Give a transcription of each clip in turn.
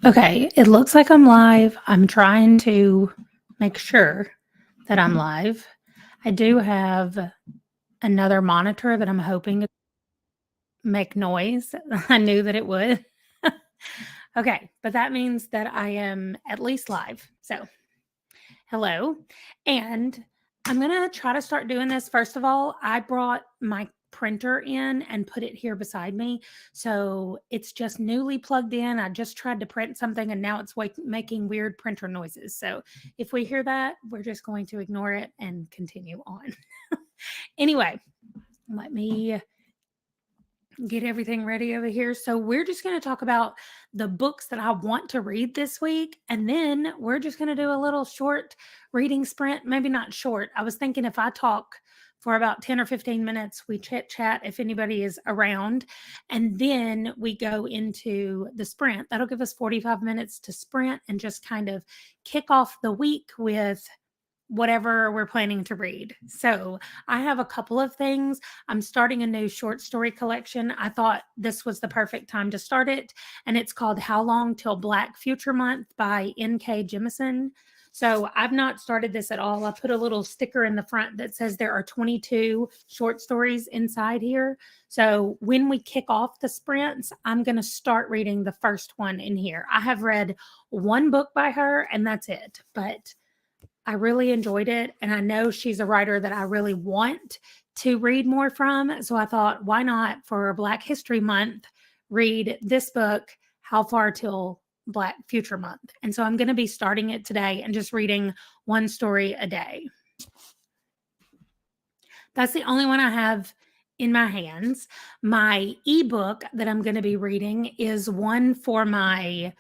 Okay, it looks like I'm live. I'm trying to make sure that I'm live. I do have another monitor that I'm hoping to make noise. I knew that it would. Okay, but that means that I am at least live. So, hello. And I'm going to try to start doing this. First of all, I brought my printer in and put it here beside me. So it's just newly plugged in. I just tried to print something and now it's making weird printer noises. So if we hear that, we're just going to ignore it and continue on. Anyway, let me get everything ready over here. So we're just going to talk about the books that I want to read this week. And then we're just going to do a little short reading sprint. Maybe not short. I was thinking if I talk for about 10 or 15 minutes, we chit chat if anybody is around. And then we go into the sprint. That'll give us 45 minutes to sprint and just kind of kick off the week with whatever we're planning to read. So I have a couple of things. I'm starting a new short story collection. I thought this was the perfect time to start it. And it's called How Long Till Black Future Month by N.K. Jemisin. So I've not started this at all. I put a little sticker in the front that says there are 22 short stories inside here. So when we kick off the sprints, I'm going to start reading the first one in here. I have read one book by her and that's it. But I really enjoyed it. And I know she's a writer that I really want to read more from. So I thought, why not for Black History Month, read this book, How Far Till Black Future Month? And so I'm going to be starting it today and just reading one story a day. That's the only one I have in my hands. My ebook that I'm going to be reading is one for my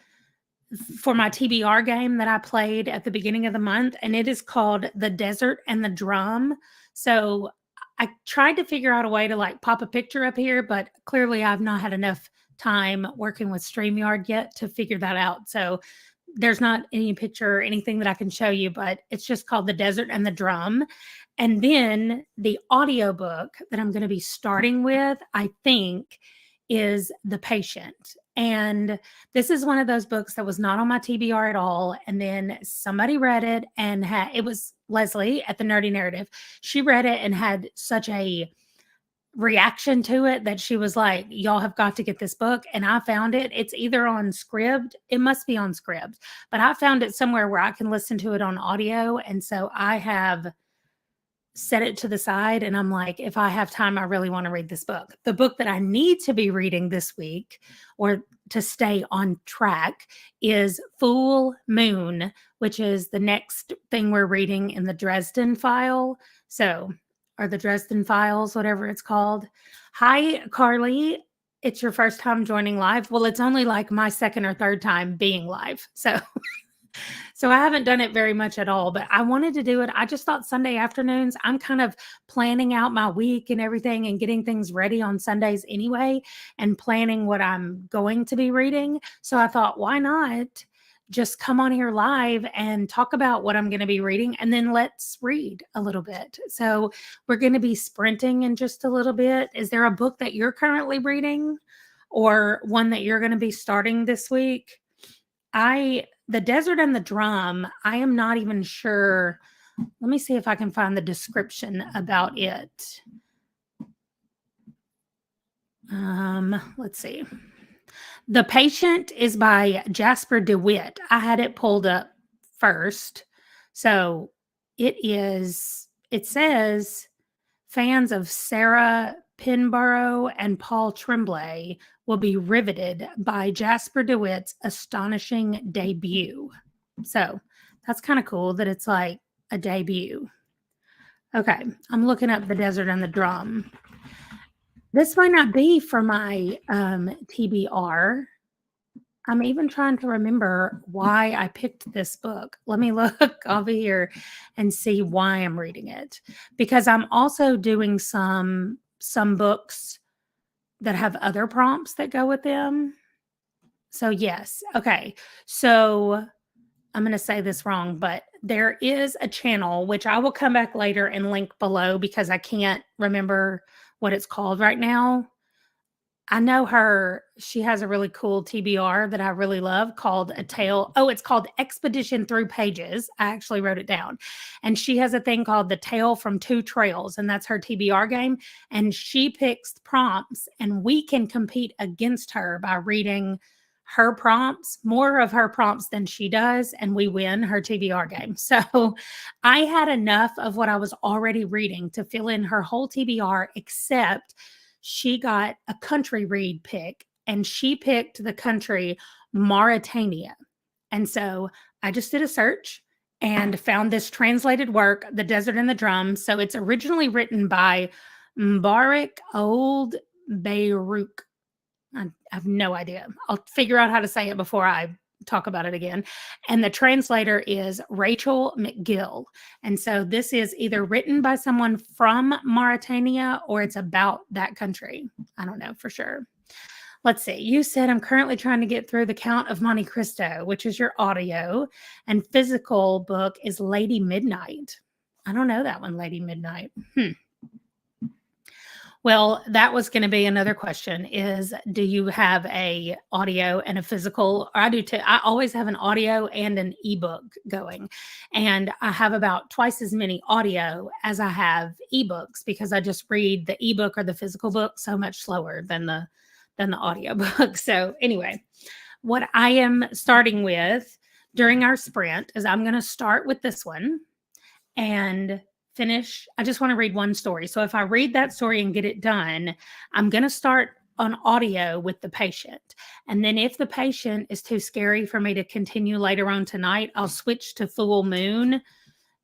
TBR game that I played at the beginning of the month, and it is called The Desert and the Drum. So I tried to figure out a way to like pop a picture up here, but clearly I've not had enough time working with StreamYard yet to figure that out. So there's not any picture or anything that I can show you, but it's just called The Desert and the Drum. And then the audiobook that I'm going to be starting with, I think, is The Patient. And this is one of those books that was not on my TBR at all. And then somebody read it and it was Leslie at the Nerdy Narrative. She read it and had such a reaction to it that she was like, y'all have got to get this book. And I found it. It's either on Scribd. It must be on Scribd, but I found it somewhere where I can listen to it on audio. And so I have set it to the side and I'm like, if I have time, I really want to read this book. The book that I need to be reading this week or to stay on track is Full Moon, which is the next thing we're reading in the Dresden File. So, or the Dresden Files, whatever it's called. Hi, Carly. It's your first time joining live. Well, it's only like my second or third time being live. So I haven't done it very much at all, but I wanted to do it. I just thought Sunday afternoons, I'm kind of planning out my week and everything and getting things ready on Sundays anyway, and planning what I'm going to be reading. So I thought, why not just come on here live and talk about what I'm going to be reading, and then let's read a little bit. So we're going to be sprinting in just a little bit. Is there a book that you're currently reading or one that you're going to be starting this week? The Desert and the Drum, I am not even sure. Let me see if I can find the description about it. Let's see. The Patient is by Jasper DeWitt. I had it pulled up first. So it says fans of Sarah Pinborough and Paul Tremblay will be riveted by Jasper DeWitt's astonishing debut. So that's kind of cool that it's like a debut. Okay, I'm looking up The Desert and the Drum. This might not be for my TBR. I'm even trying to remember why I picked this book. Let me look over here and see why I'm reading it. Because I'm also doing some books that have other prompts that go with them. So yes. Okay. So I'm going to say this wrong, but there is a channel, which I will come back later and link below because I can't remember what it's called right now. I know her she has a really cool TBR that I really love called A Tale it's called Expedition Through Pages. I actually wrote it down. And she has a thing called The Tale from Two Trails, and that's her TBR game, and she picks prompts, and we can compete against her by reading her prompts, more of her prompts than she does, and we win her TBR game. So, I had enough of what I was already reading to fill in her whole TBR, except she got a country read pick, and she picked the country Mauritania. And so I just did a search and found this translated work, The Desert and the Drums. So it's originally written by Mbarak Old Beirut. I have no idea. I'll figure out how to say it before I talk about it again. And the translator is Rachel McGill. And so this is either written by someone from Mauritania or it's about that country. I don't know for sure. Let's see. You said I'm currently trying to get through The Count of Monte Cristo, which is your audio, and physical book is Lady Midnight. I don't know that one, Lady Midnight. Well, that was going to be another question is do you have a audio and a physical? I do too. I always have an audio and an ebook going. And I have about twice as many audio as I have ebooks because I just read the ebook or the physical book so much slower than the audio book. So anyway, what I am starting with during our sprint is I'm going to start with this one and finish. I just want to read one story. So if I read that story and get it done, I'm going to start on audio with the patient. And then if the patient is too scary for me to continue later on tonight, I'll switch to Full Moon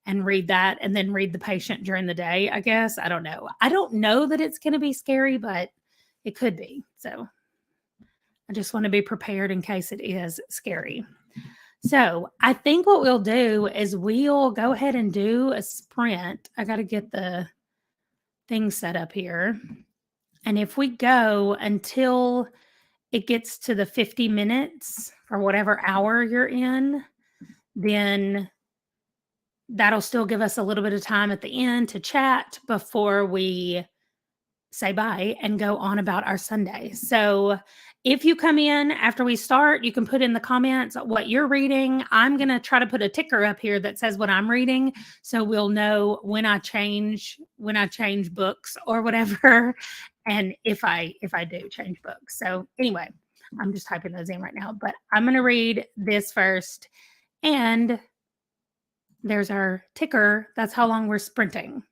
and read that and then read the patient during the day, I guess. I don't know. I don't know that it's going to be scary, but it could be. So I just want to be prepared in case it is scary. So I think what we'll do is we'll go ahead and do a sprint. I got to get the thing set up here. And if we go until it gets to the 50 minutes or whatever hour you're in, then that'll still give us a little bit of time at the end to chat before we say bye and go on about our Sunday. So if you come in after we start, you can put in the comments what you're reading. I'm going to try to put a ticker up here that says what I'm reading so we'll know when I change books or whatever and if I do change books. So anyway, I'm just typing those in right now, but I'm going to read this first and there's our ticker. That's how long we're sprinting.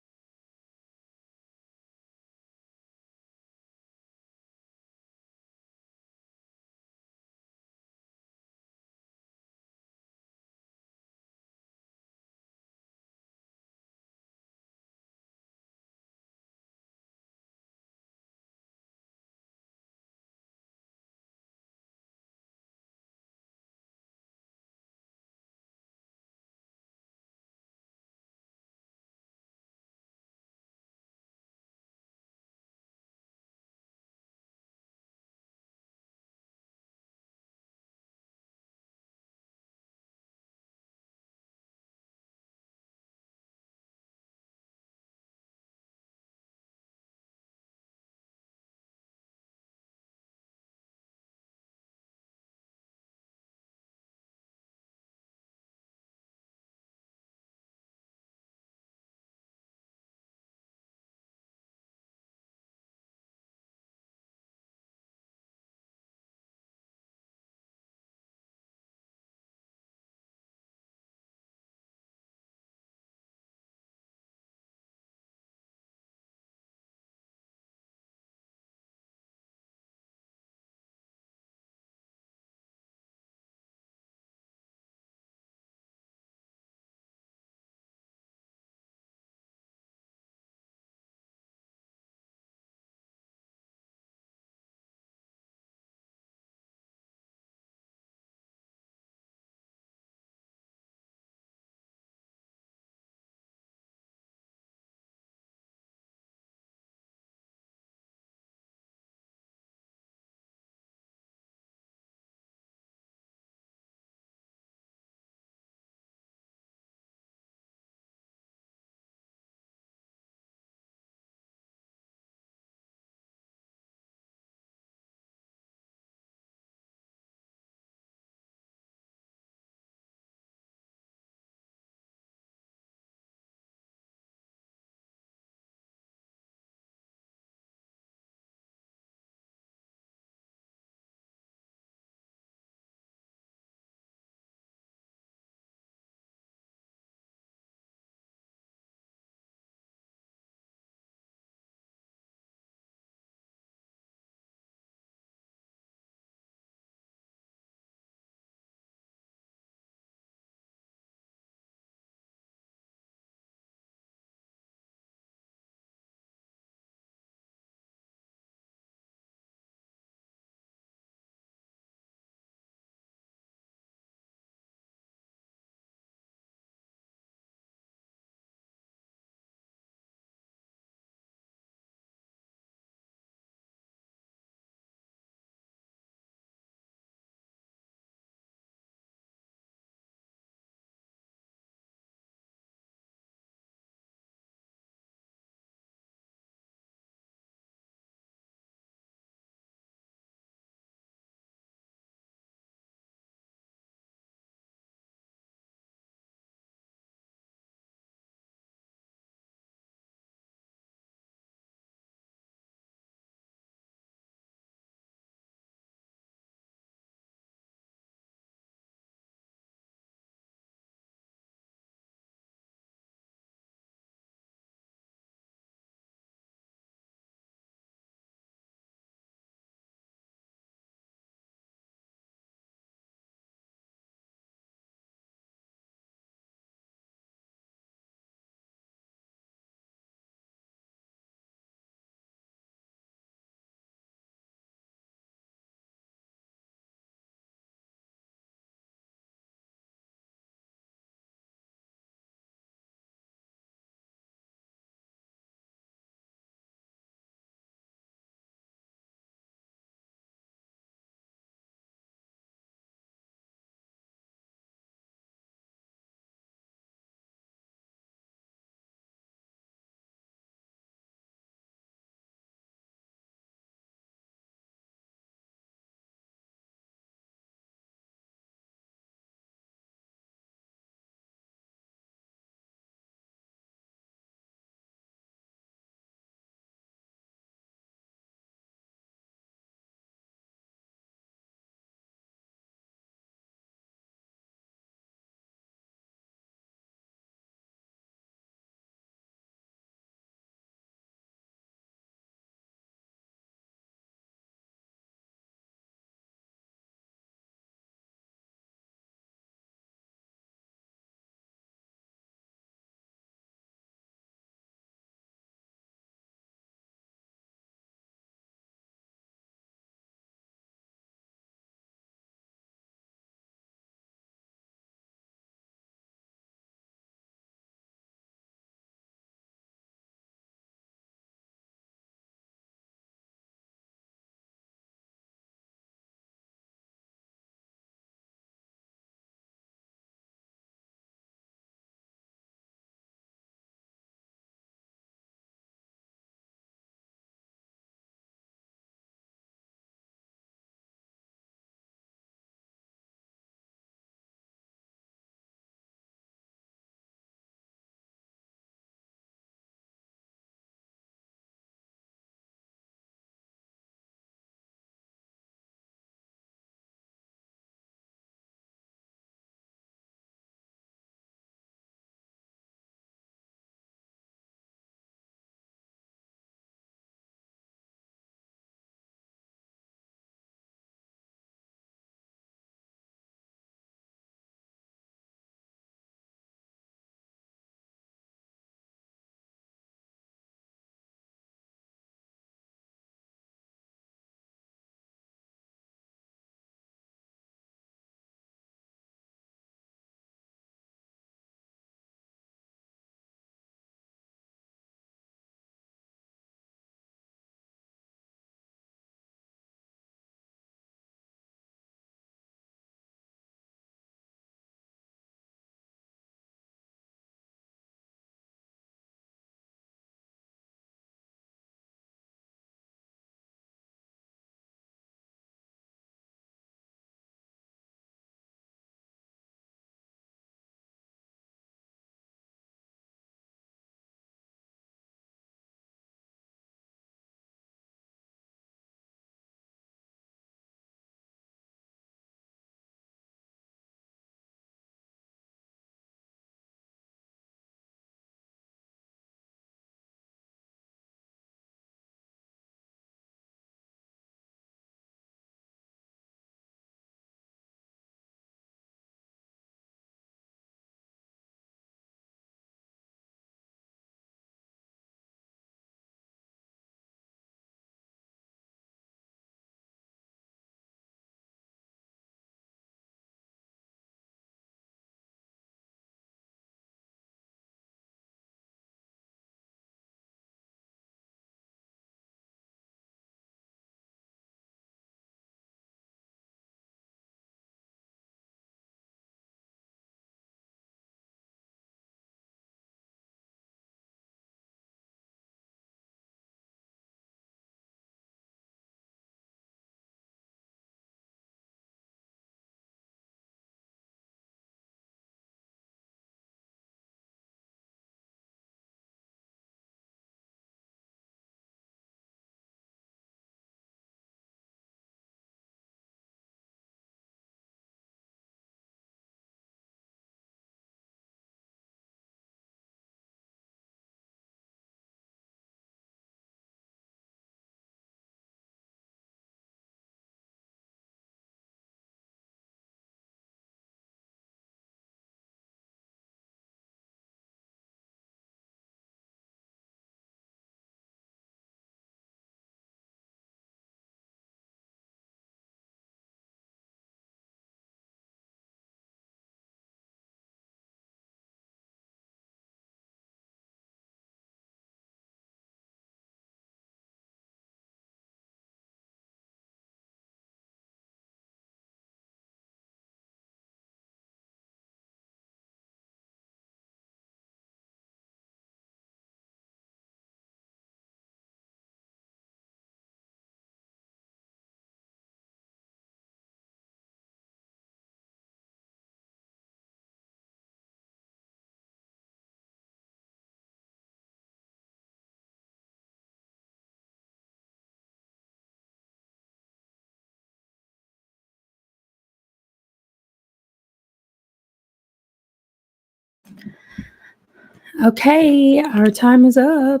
Okay, our time is up.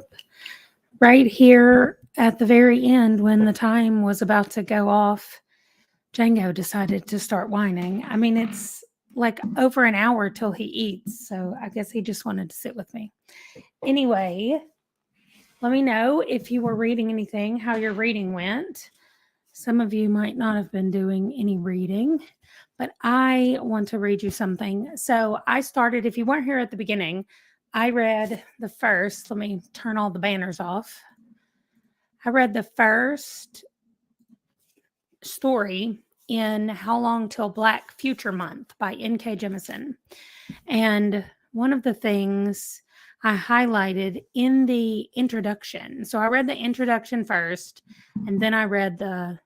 Right here at the very end, when the time was about to go off, Django decided to start whining. I mean, it's like over an hour till he eats, so I guess he just wanted to sit with me. Anyway, let me know if you were reading anything, how your reading went. Some of you might not have been doing any reading, but I want to read you something. So I started, if you weren't here at the beginning, I read the first, let me turn all the banners off. I read the first story in How Long Till Black Future Month by N.K. Jemisin. And one of the things I highlighted in the introduction, so I read the introduction first, and then I read the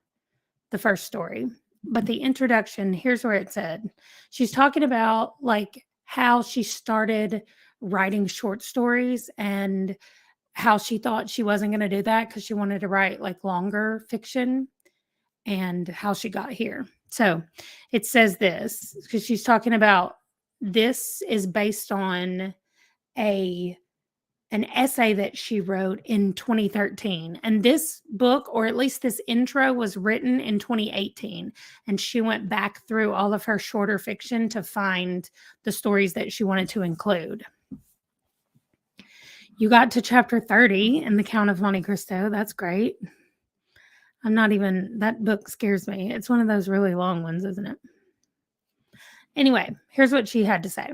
first story. But the introduction, here's where it said, she's talking about like how she started writing short stories and how she thought she wasn't going to do that because she wanted to write like longer fiction, and how she got here. So it says this because she's talking about, this is based on an essay that she wrote in 2013. And this book, or at least this intro, was written in 2018. And she went back through all of her shorter fiction to find the stories that she wanted to include. You got to chapter 30 in The Count of Monte Cristo. That's great. I'm not even, that book scares me. It's one of those really long ones, isn't it? Anyway, here's what she had to say.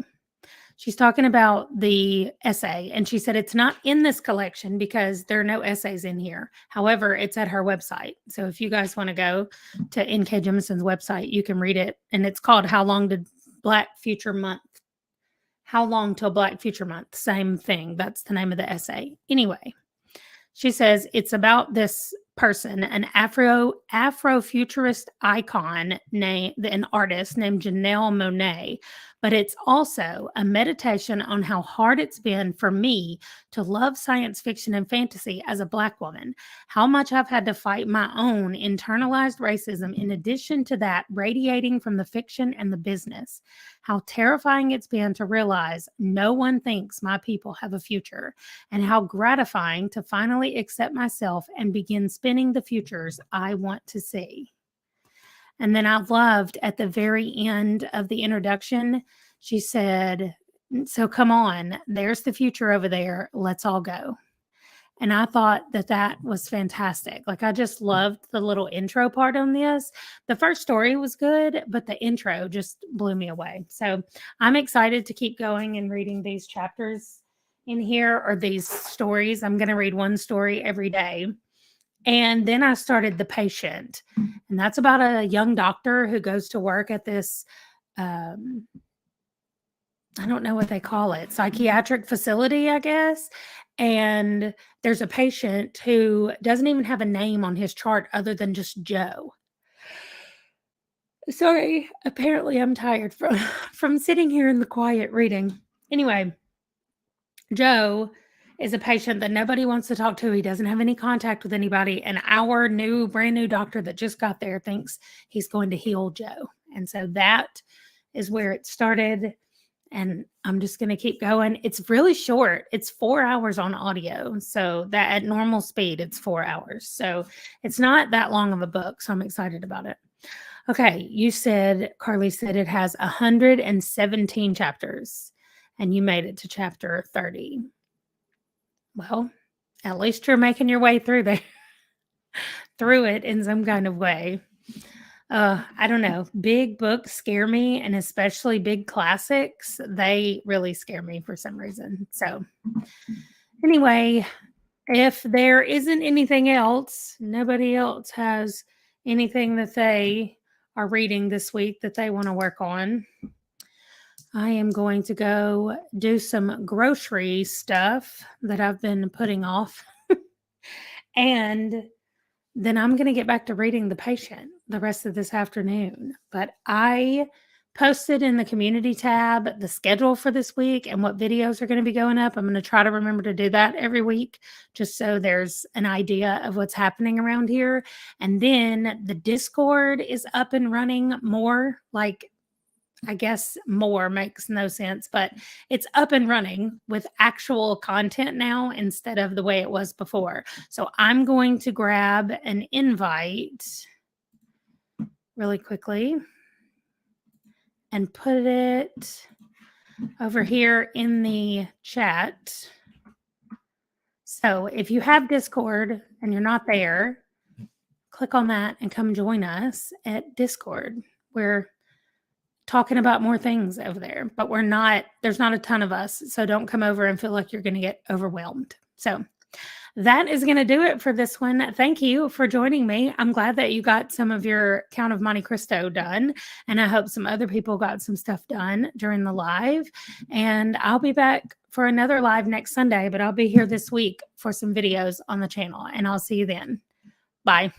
She's talking about the essay, and she said it's not in this collection because there are no essays in here. However, it's at her website. So if you guys want to go to N.K. Jemisin's website, you can read it. And it's called How Long Till Black Future Month. Same thing. That's the name of the essay. Anyway, she says it's about this person, an Afrofuturist icon, an artist named Janelle Monáe. But it's also a meditation on how hard it's been for me to love science fiction and fantasy as a Black woman, how much I've had to fight my own internalized racism, in addition to that radiating from the fiction and the business, how terrifying it's been to realize no one thinks my people have a future, and how gratifying to finally accept myself and begin spinning the futures I want to see. And then I loved at the very end of the introduction, she said, so come on, there's the future over there. Let's all go. And I thought that that was fantastic. Like, I just loved the little intro part on this. The first story was good, but the intro just blew me away. So I'm excited to keep going and reading these chapters in here, or these stories. I'm going to read one story every day. And then I started The Patient, and that's about a young doctor who goes to work at this, I don't know what they call it, psychiatric facility, I guess. And there's a patient who doesn't even have a name on his chart other than just Joe. Sorry, apparently I'm tired from sitting here in the quiet reading. Anyway, Joe is a patient that nobody wants to talk to. He doesn't have any contact with anybody. And our brand new doctor that just got there thinks he's going to heal Joe. And so that is where it started. And I'm just going to keep going. It's really short. It's 4 hours on audio. So that at normal speed, it's 4 hours. So it's not that long of a book. So I'm excited about it. Okay. Carly said it has 117 chapters. And you made it to chapter 30. Well, at least you're making your way through it in some kind of way. I don't know. Big books scare me, and especially big classics. They really scare me for some reason. So anyway, if there isn't anything else, nobody else has anything that they are reading this week that they want to work on, I am going to go do some grocery stuff that I've been putting off. And then I'm going to get back to reading The Patient the rest of this afternoon. But I posted in the community tab the schedule for this week and what videos are going to be going up. I'm going to try to remember to do that every week, just so there's an idea of what's happening around here. And then the Discord is up and running more. Like, I guess more makes no sense, but it's up and running with actual content now instead of the way it was before. So I'm going to grab an invite really quickly and put it over here in the chat. So if you have Discord and you're not there, click on that and come join us at Discord. We're talking about more things over there, but there's not a ton of us. So don't come over and feel like you're going to get overwhelmed. So that is going to do it for this one. Thank you for joining me. I'm glad that you got some of your Count of Monte Cristo done, and I hope some other people got some stuff done during the live. And I'll be back for another live next Sunday, but I'll be here this week for some videos on the channel, and I'll see you then. Bye.